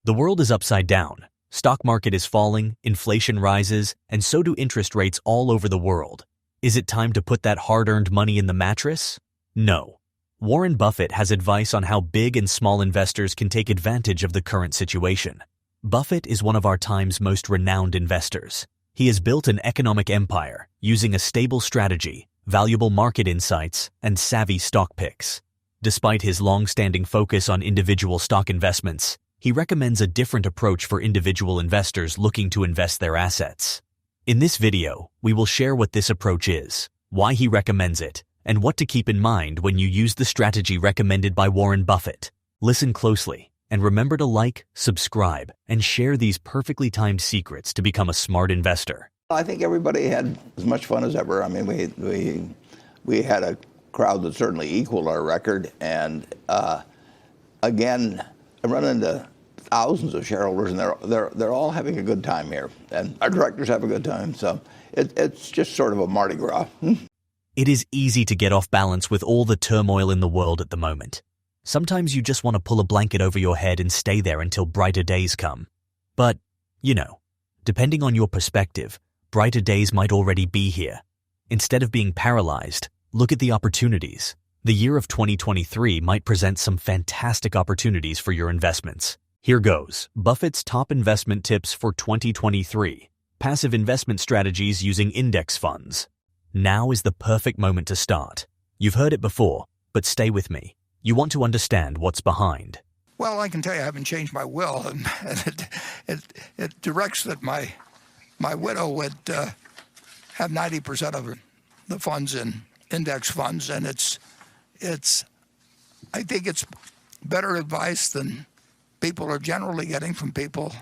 The world is upside down. Stock market is falling, inflation rises, and so do interest rates all over the world. Is it time to put that hard-earned money in the mattress? No. Warren Buffett has advice on how big and small investors can take advantage of the current situation. Buffett is one of our time's most renowned investors. He has built an economic empire using a stable strategy, valuable market insights, and savvy stock picks. Despite his long-standing focus on individual stock investments, he recommends a different approach for individual investors looking to invest their assets. In this video, we will share what this approach is, why he recommends it, and what to keep in mind when you use the strategy recommended by Warren Buffett. Listen closely, and remember to like, subscribe, and share these perfectly timed secrets to become a smart investor. I think everybody had as much fun as ever. I mean, we had a crowd that certainly equaled our record, and again, I run into thousands of shareholders, and they're all having a good time here, and our directors have a good time. So it's just sort of a Mardi Gras. It is easy to get off balance with all the turmoil in the world at the moment. Sometimes you just want to pull a blanket over your head and stay there until brighter days come. But, depending on your perspective, brighter days might already be here. Instead of being paralyzed, look at the opportunities. The year of 2023 might present some fantastic opportunities for your investments. Here goes, Buffett's top investment tips for 2023. Passive investment strategies using index funds. Now is the perfect moment to start. You've heard it before, but stay with me. You want to understand what's behind. Well, I can tell you I haven't changed my will, and it directs that my widow would have 90% of the funds in index funds, and I think it's better advice than people are generally getting from people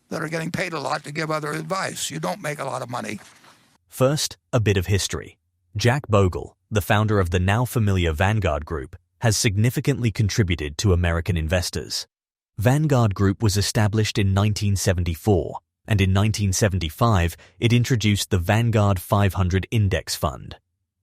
that are getting paid a lot to give other advice. You don't make a lot of money. First, a bit of history. Jack Bogle, the founder of the now familiar Vanguard Group, has significantly contributed to American investors. Vanguard Group was established in 1974, and in 1975 it introduced the Vanguard 500 Index Fund,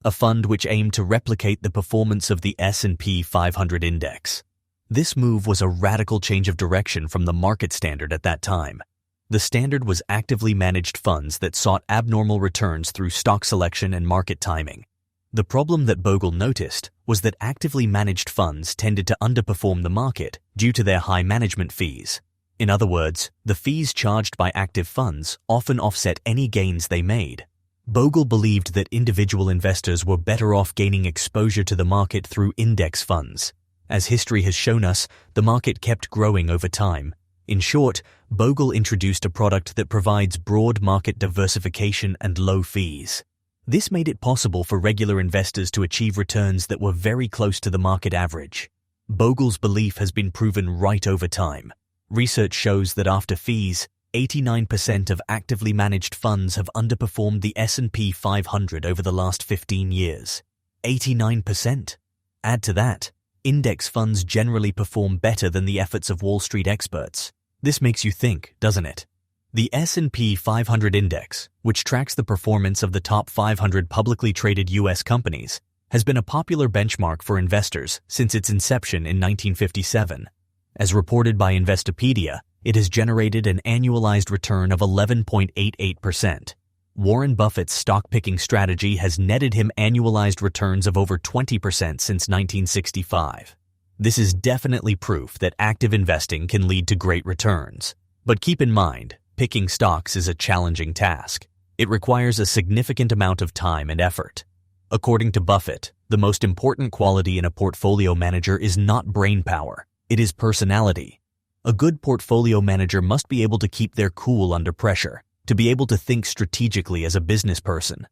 a fund which aimed to replicate the performance of the S&P 500 index. This move was a radical change of direction from the market standard at that time. The standard was actively managed funds that sought abnormal returns through stock selection and market timing. The problem that Bogle noticed was that actively managed funds tended to underperform the market due to their high management fees. In other words, the fees charged by active funds often offset any gains they made. Bogle believed that individual investors were better off gaining exposure to the market through index funds. As history has shown us, the market kept growing over time. In short, Bogle introduced a product that provides broad market diversification and low fees. This made it possible for regular investors to achieve returns that were very close to the market average. Bogle's belief has been proven right over time. Research shows that after fees, 89% of actively managed funds have underperformed the S&P 500 over the last 15 years. 89%. Add to that, index funds generally perform better than the efforts of Wall Street experts. This makes you think, doesn't it? The S&P 500 index, which tracks the performance of the top 500 publicly traded U.S. companies, has been a popular benchmark for investors since its inception in 1957. As reported by Investopia, it has generated an annualized return of 11.88%. Warren Buffett's stock-picking strategy has netted him annualized returns of over 20% since 1965. This is definitely proof that active investing can lead to great returns. But keep in mind, picking stocks is a challenging task. It requires a significant amount of time and effort. According to Buffett, the most important quality in a portfolio manager is not brain power, it is personality. A good portfolio manager must be able to keep their cool under pressure, to be able to think strategically as a business person.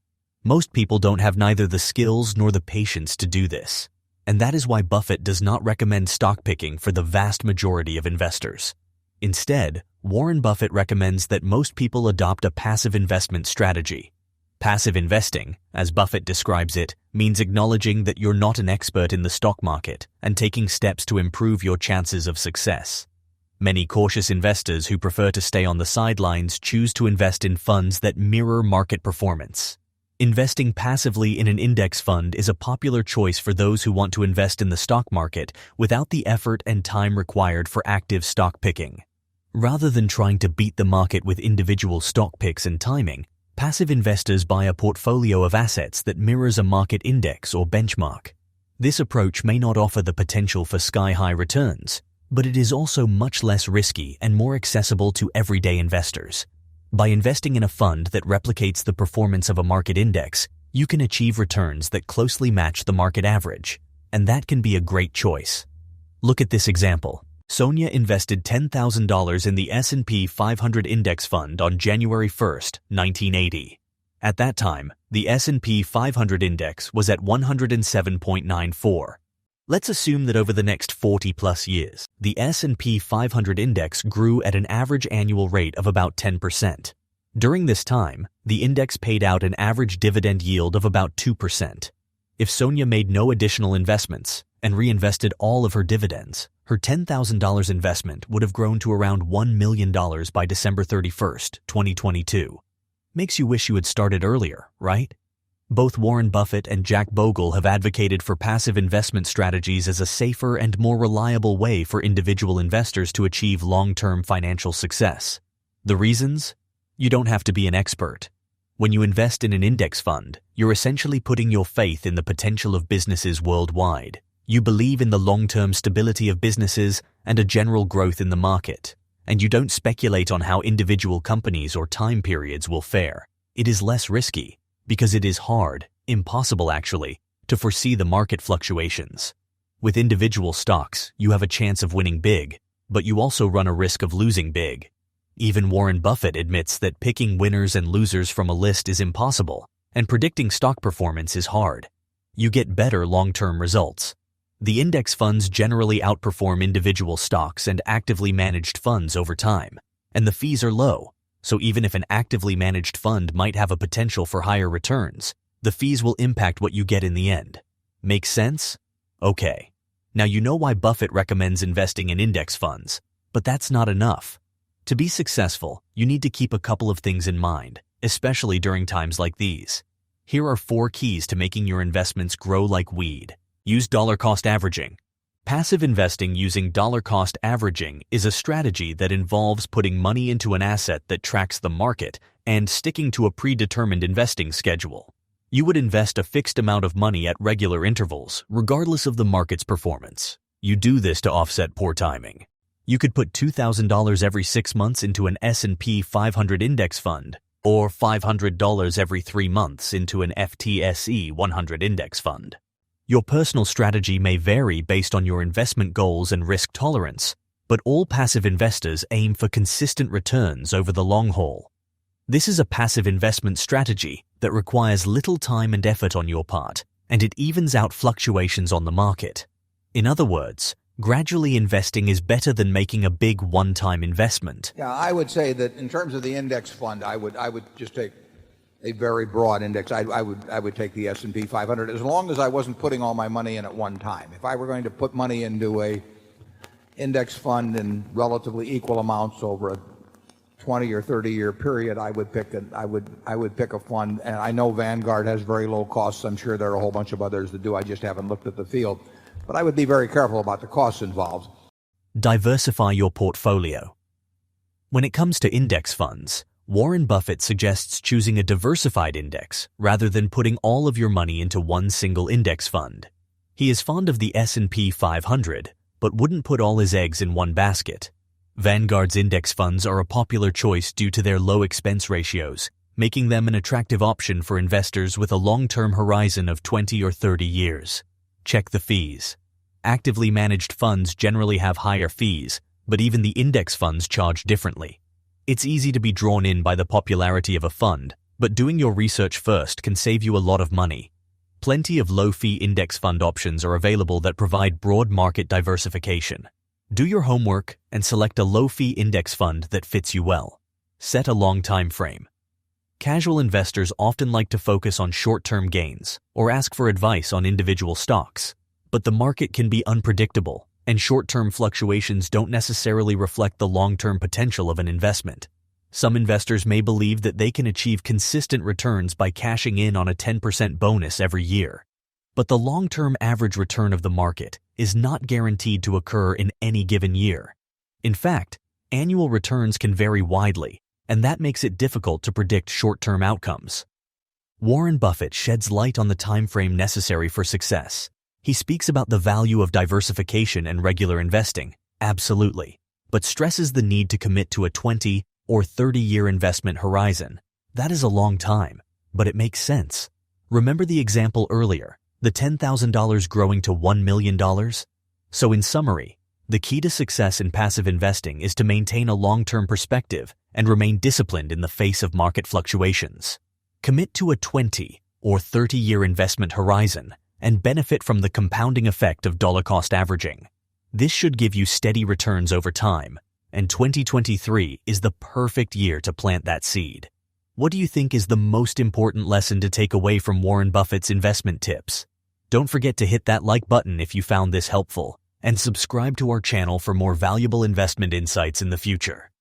Most people don't have neither the skills nor the patience to do this. And that is why Buffett does not recommend stock picking for the vast majority of investors. Instead, Warren Buffett recommends that most people adopt a passive investment strategy. Passive investing, as Buffett describes it, means acknowledging that you're not an expert in the stock market and taking steps to improve your chances of success. Many cautious investors who prefer to stay on the sidelines choose to invest in funds that mirror market performance. Investing passively in an index fund is a popular choice for those who want to invest in the stock market without the effort and time required for active stock picking. Rather than trying to beat the market with individual stock picks and timing, passive investors buy a portfolio of assets that mirrors a market index or benchmark. This approach may not offer the potential for sky-high returns, but it is also much less risky and more accessible to everyday investors. By investing in a fund that replicates the performance of a market index, you can achieve returns that closely match the market average, and that can be a great choice. Look at this example. Sonia invested $10,000 in the S&P 500 index fund on January 1, 1980. At that time, the S&P 500 index was at 107.94. Let's assume that over the next 40-plus years, the S&P 500 index grew at an average annual rate of about 10%. During this time, the index paid out an average dividend yield of about 2%. If Sonia made no additional investments and reinvested all of her dividends, her $10,000 investment would have grown to around $1 million by December 31, 2022. Makes you wish you had started earlier, right? Both Warren Buffett and Jack Bogle have advocated for passive investment strategies as a safer and more reliable way for individual investors to achieve long-term financial success. The reasons? You don't have to be an expert. When you invest in an index fund, you're essentially putting your faith in the potential of businesses worldwide. You believe in the long-term stability of businesses and a general growth in the market, and you don't speculate on how individual companies or time periods will fare. It is less risky because it is hard, impossible actually, to foresee the market fluctuations. With individual stocks, you have a chance of winning big, but you also run a risk of losing big. Even Warren Buffett admits that picking winners and losers from a list is impossible, and predicting stock performance is hard. You get better long-term results. The index funds generally outperform individual stocks and actively managed funds over time, and the fees are low, so even if an actively managed fund might have a potential for higher returns, the fees will impact what you get in the end. Make sense? Okay. Now you know why Buffett recommends investing in index funds, but that's not enough. To be successful, you need to keep a couple of things in mind, especially during times like these. Here are 4 keys to making your investments grow like weed. Use dollar-cost averaging. Passive investing using dollar-cost averaging is a strategy that involves putting money into an asset that tracks the market and sticking to a predetermined investing schedule. You would invest a fixed amount of money at regular intervals, regardless of the market's performance. You do this to offset poor timing. You could put $2,000 every 6 months into an S&P 500 index fund, or $500 every 3 months into an FTSE 100 index fund. Your personal strategy may vary based on your investment goals and risk tolerance, but all passive investors aim for consistent returns over the long haul. This is a passive investment strategy that requires little time and effort on your part, and it evens out fluctuations on the market. In other words, gradually investing is better than making a big one-time investment. Yeah, I would say that in terms of the index fund, I would just take a very broad index. I would take the S&P 500 as long as I wasn't putting all my money in at one time. If I were going to put money into a index fund in relatively equal amounts over a 20 or 30-year period, I would pick a fund, and I know Vanguard has very low costs. I'm sure there are a whole bunch of others that do. I just haven't looked at the field. But I would be very careful about the costs involved. Diversify your portfolio. When it comes to index funds, Warren Buffett suggests choosing a diversified index rather than putting all of your money into one single index fund. He is fond of the S&P 500, but wouldn't put all his eggs in one basket. Vanguard's index funds are a popular choice due to their low expense ratios, making them an attractive option for investors with a long-term horizon of 20 or 30 years. Check the fees. Actively managed funds generally have higher fees, but even the index funds charge differently. It's easy to be drawn in by the popularity of a fund, but doing your research first can save you a lot of money. Plenty of low-fee index fund options are available that provide broad market diversification. Do your homework and select a low-fee index fund that fits you well. Set a long time frame. Casual investors often like to focus on short-term gains or ask for advice on individual stocks, but the market can be unpredictable, and short-term fluctuations don't necessarily reflect the long-term potential of an investment. Some investors may believe that they can achieve consistent returns by cashing in on a 10% bonus every year. But the long-term average return of the market is not guaranteed to occur in any given year. In fact, annual returns can vary widely, and that makes it difficult to predict short-term outcomes. Warren Buffett sheds light on the time frame necessary for success. He speaks about the value of diversification and regular investing, absolutely, but stresses the need to commit to a 20 or 30-year investment horizon. That is a long time, but it makes sense. Remember the example earlier, the $10,000 growing to $1 million? So in summary, the key to success in passive investing is to maintain a long-term perspective and remain disciplined in the face of market fluctuations. Commit to a 20 or 30-year investment horizon and benefit from the compounding effect of dollar-cost averaging. This should give you steady returns over time, and 2023 is the perfect year to plant that seed. What do you think is the most important lesson to take away from Warren Buffett's investment tips? Don't forget to hit that like button if you found this helpful, and subscribe to our channel for more valuable investment insights in the future.